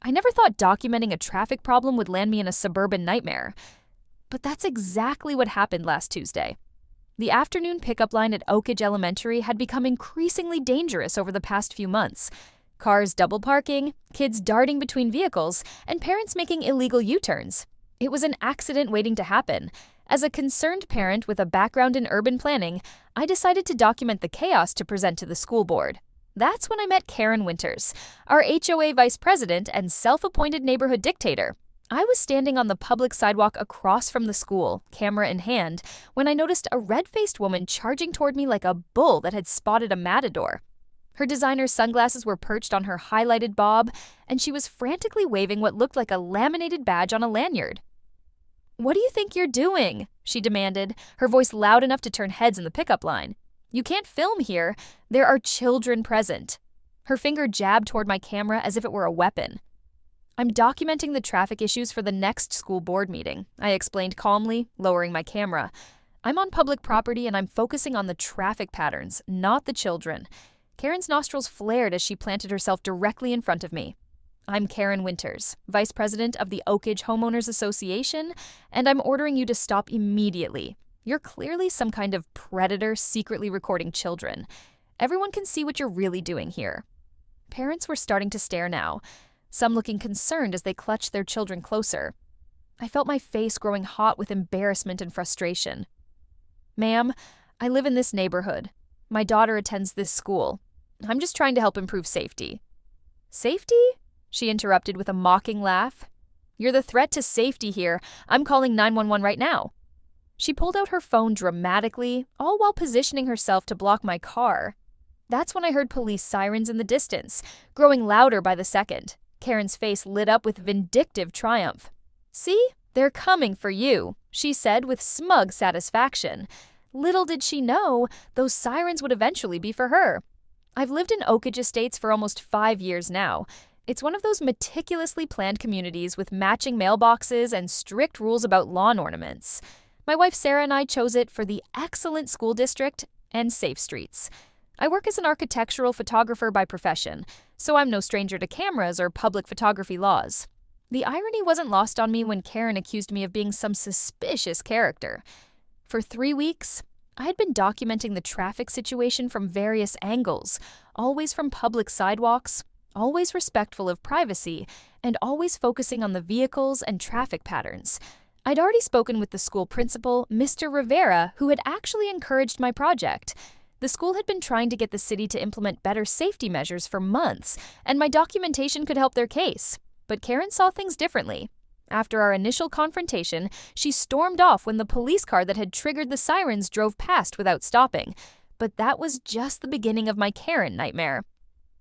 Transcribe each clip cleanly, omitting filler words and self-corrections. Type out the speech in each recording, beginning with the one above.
I never thought documenting a traffic problem would land me in a suburban nightmare. But that's exactly what happened last Tuesday. The afternoon pickup line at Oakage Elementary had become increasingly dangerous over the past few months. Cars double parking, kids darting between vehicles, and parents making illegal U-turns. It was an accident waiting to happen. As a concerned parent with a background in urban planning, I decided to document the chaos to present to the school board. That's when I met Karen Winters, our HOA vice president and self-appointed neighborhood dictator. I was standing on the public sidewalk across from the school, camera in hand, when I noticed a red-faced woman charging toward me like a bull that had spotted a matador. Her designer sunglasses were perched on her highlighted bob, and she was frantically waving what looked like a laminated badge on a lanyard. "What do you think you're doing?" she demanded, her voice loud enough to turn heads in the pickup line. "You can't film here. There are children present." Her finger jabbed toward my camera as if it were a weapon. "I'm documenting the traffic issues for the next school board meeting," I explained calmly, lowering my camera. "I'm on public property and I'm focusing on the traffic patterns, not the children." Karen's nostrils flared as she planted herself directly in front of me. "I'm Karen Winters, Vice President of the Oakage Homeowners Association, and I'm ordering you to stop immediately. You're clearly some kind of predator secretly recording children. Everyone can see what you're really doing here." Parents were starting to stare now, some looking concerned as they clutched their children closer. I felt my face growing hot with embarrassment and frustration. "Ma'am, I live in this neighborhood. My daughter attends this school. I'm just trying to help improve safety." "Safety?" she interrupted with a mocking laugh. "You're the threat to safety here. I'm calling 911 right now." She pulled out her phone dramatically, all while positioning herself to block my car. That's when I heard police sirens in the distance, growing louder by the second. Karen's face lit up with vindictive triumph. "See? They're coming for you," she said with smug satisfaction. Little did she know, those sirens would eventually be for her. I've lived in Oakage Estates for almost 5 years now. It's one of those meticulously planned communities with matching mailboxes and strict rules about lawn ornaments. My wife Sarah and I chose it for the excellent school district and safe streets. I work as an architectural photographer by profession, so I'm no stranger to cameras or public photography laws. The irony wasn't lost on me when Karen accused me of being some suspicious character. For 3 weeks, I had been documenting the traffic situation from various angles, always from public sidewalks, always respectful of privacy, and always focusing on the vehicles and traffic patterns. I'd already spoken with the school principal, Mr. Rivera, who had actually encouraged my project. The school had been trying to get the city to implement better safety measures for months, and my documentation could help their case. But Karen saw things differently. After our initial confrontation, she stormed off when the police car that had triggered the sirens drove past without stopping. But that was just the beginning of my Karen nightmare.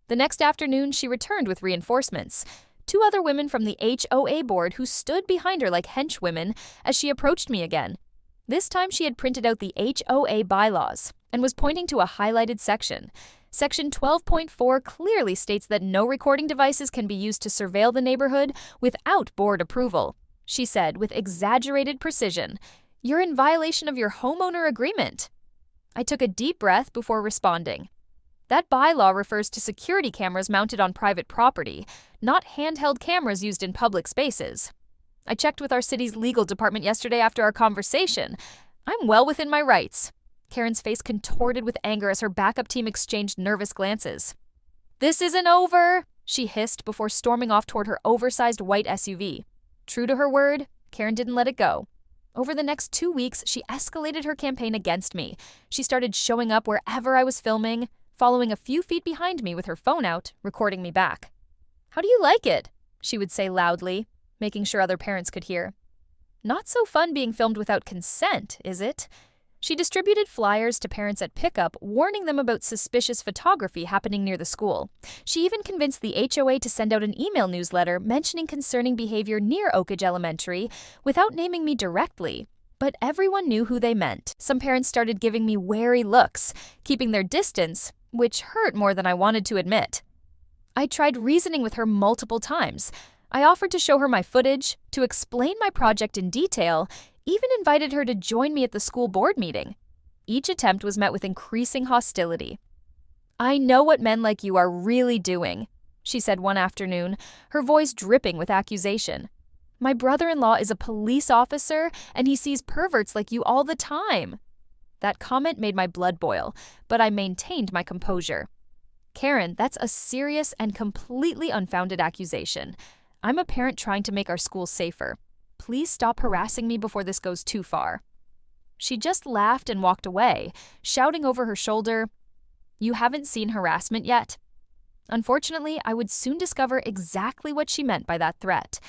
The next afternoon, she returned with reinforcements. 2 other women from the HOA board who stood behind her like henchwomen as she approached me again. This time she had printed out the HOA bylaws and was pointing to a highlighted section. Section 12.4 clearly states that no recording devices can be used to surveil the neighborhood without board approval. She said with exaggerated precision, "You're in violation of your homeowner agreement." I took a deep breath before responding. That bylaw refers to security cameras mounted on private property, not handheld cameras used in public spaces. I checked with our city's legal department yesterday after our conversation. I'm well within my rights. Karen's face contorted with anger as her backup team exchanged nervous glances. "This isn't over," she hissed before storming off toward her oversized white SUV. True to her word, Karen didn't let it go. Over the next 2 weeks, she escalated her campaign against me. She started showing up wherever I was filming, following a few feet behind me with her phone out, recording me back. "How do you like it?" she would say loudly, making sure other parents could hear. "Not so fun being filmed without consent, is it?" She distributed flyers to parents at pickup, warning them about suspicious photography happening near the school. She even convinced the HOA to send out an email newsletter mentioning concerning behavior near Oakage Elementary without naming me directly. But everyone knew who they meant. Some parents started giving me wary looks, keeping their distance, which hurt more than I wanted to admit. I tried reasoning with her multiple times. I offered to show her my footage, to explain my project in detail, even invited her to join me at the school board meeting. Each attempt was met with increasing hostility. "I know what men like you are really doing," she said one afternoon, her voice dripping with accusation. "My brother-in-law is a police officer, and he sees perverts like you all the time." That comment made my blood boil, but I maintained my composure. "Karen, that's a serious and completely unfounded accusation. I'm a parent trying to make our schools safer. Please stop harassing me before this goes too far." She just laughed and walked away, shouting over her shoulder, "You haven't seen harassment yet?" Unfortunately, I would soon discover exactly what she meant by that threat.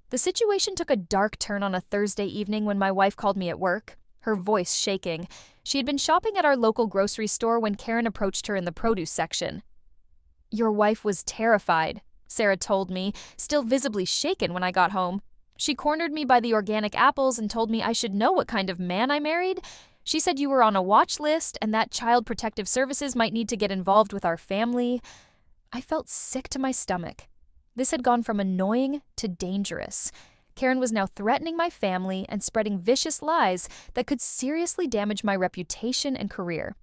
The situation took a dark turn on a Thursday evening when my wife called me at work, her voice shaking. She had been shopping at our local grocery store when Karen approached her in the produce section. "Your wife was terrified," Sarah told me, still visibly shaken when I got home. "She cornered me by the organic apples and told me I should know what kind of man I married. She said you were on a watch list and that Child Protective Services might need to get involved with our family." I felt sick to my stomach. This had gone from annoying to dangerous. Karen was now threatening my family and spreading vicious lies that could seriously damage my reputation and career.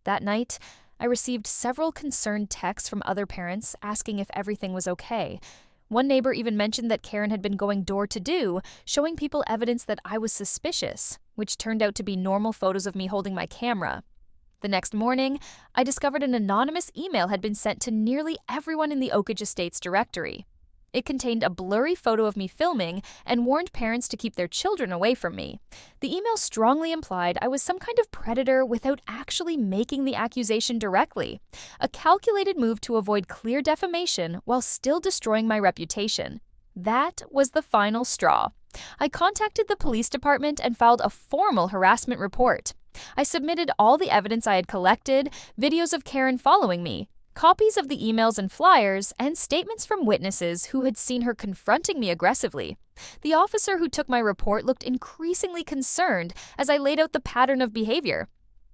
That night, I received several concerned texts from other parents asking if everything was okay. One neighbor even mentioned that Karen had been going door to door, showing people evidence that I was suspicious, which turned out to be normal photos of me holding my camera. The next morning, I discovered an anonymous email had been sent to nearly everyone in the Oakage Estates directory. It contained a blurry photo of me filming and warned parents to keep their children away from me. The email strongly implied I was some kind of predator without actually making the accusation directly, a calculated move to avoid clear defamation while still destroying my reputation. That was the final straw. I contacted the police department and filed a formal harassment report. I submitted all the evidence I had collected, videos of Karen following me, copies of the emails and flyers, and statements from witnesses who had seen her confronting me aggressively. The officer who took my report looked increasingly concerned as I laid out the pattern of behavior.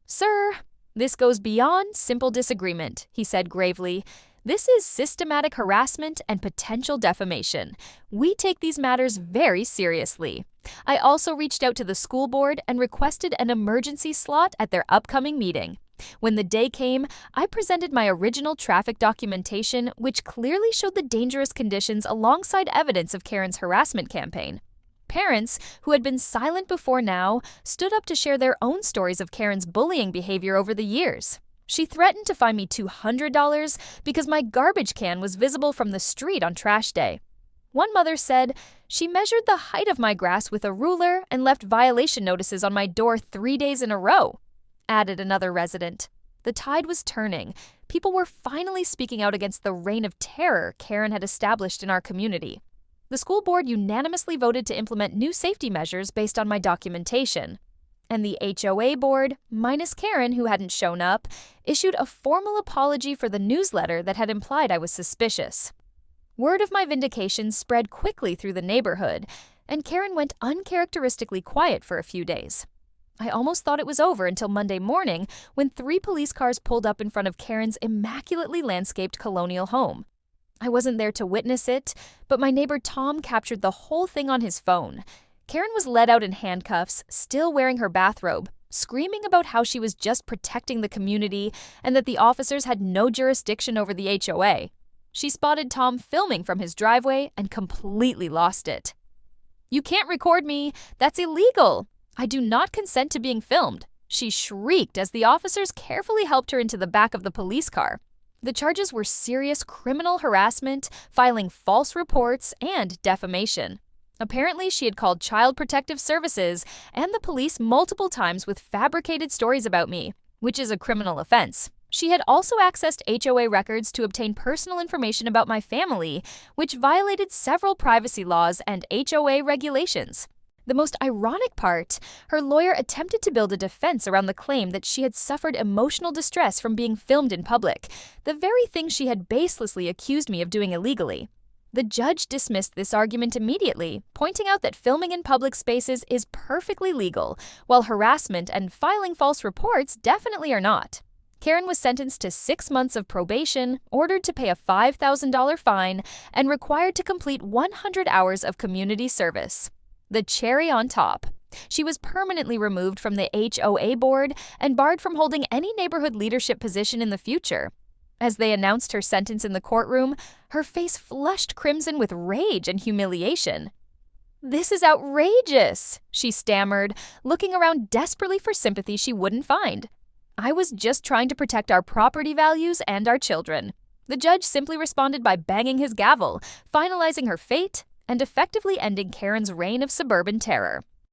"Sir, this goes beyond simple disagreement," he said gravely. "This is systematic harassment and potential defamation. We take these matters very seriously." I also reached out to the school board and requested an emergency slot at their upcoming meeting. When the day came, I presented my original traffic documentation, which clearly showed the dangerous conditions alongside evidence of Karen's harassment campaign. Parents, who had been silent before now, stood up to share their own stories of Karen's bullying behavior over the years. She threatened to fine me $200 because my garbage can was visible from the street on trash day. One mother said, "She measured the height of my grass with a ruler and left violation notices on my door 3 days in a row," added another resident. The tide was turning. People were finally speaking out against the reign of terror Karen had established in our community. The school board unanimously voted to implement new safety measures based on my documentation. And the HOA board, minus Karen, who hadn't shown up, issued a formal apology for the newsletter that had implied I was suspicious. Word of my vindication spread quickly through the neighborhood, and Karen went uncharacteristically quiet for a few days. I almost thought it was over until Monday morning when 3 police cars pulled up in front of Karen's immaculately landscaped colonial home. I wasn't there to witness it, but my neighbor Tom captured the whole thing on his phone. Karen was led out in handcuffs, still wearing her bathrobe, screaming about how she was just protecting the community and that the officers had no jurisdiction over the HOA. She spotted Tom filming from his driveway and completely lost it. "You can't record me. That's illegal. I do not consent to being filmed," she shrieked as the officers carefully helped her into the back of the police car. The charges were serious criminal harassment, filing false reports, and defamation. Apparently, she had called Child Protective Services and the police multiple times with fabricated stories about me, which is a criminal offense. She had also accessed HOA records to obtain personal information about my family, which violated several privacy laws and HOA regulations. The most ironic part, her lawyer attempted to build a defense around the claim that she had suffered emotional distress from being filmed in public, the very thing she had baselessly accused me of doing illegally. The judge dismissed this argument immediately, pointing out that filming in public spaces is perfectly legal, while harassment and filing false reports definitely are not. Karen was sentenced to 6 months of probation, ordered to pay a $5,000 fine, and required to complete 100 hours of community service. The cherry on top, she was permanently removed from the HOA board and barred from holding any neighborhood leadership position in the future. As they announced her sentence in the courtroom, her face flushed crimson with rage and humiliation. "This is outrageous," she stammered, looking around desperately for sympathy she wouldn't find. "I was just trying to protect our property values and our children." The judge simply responded by banging his gavel, finalizing her fate and effectively ending Karen's reign of suburban terror.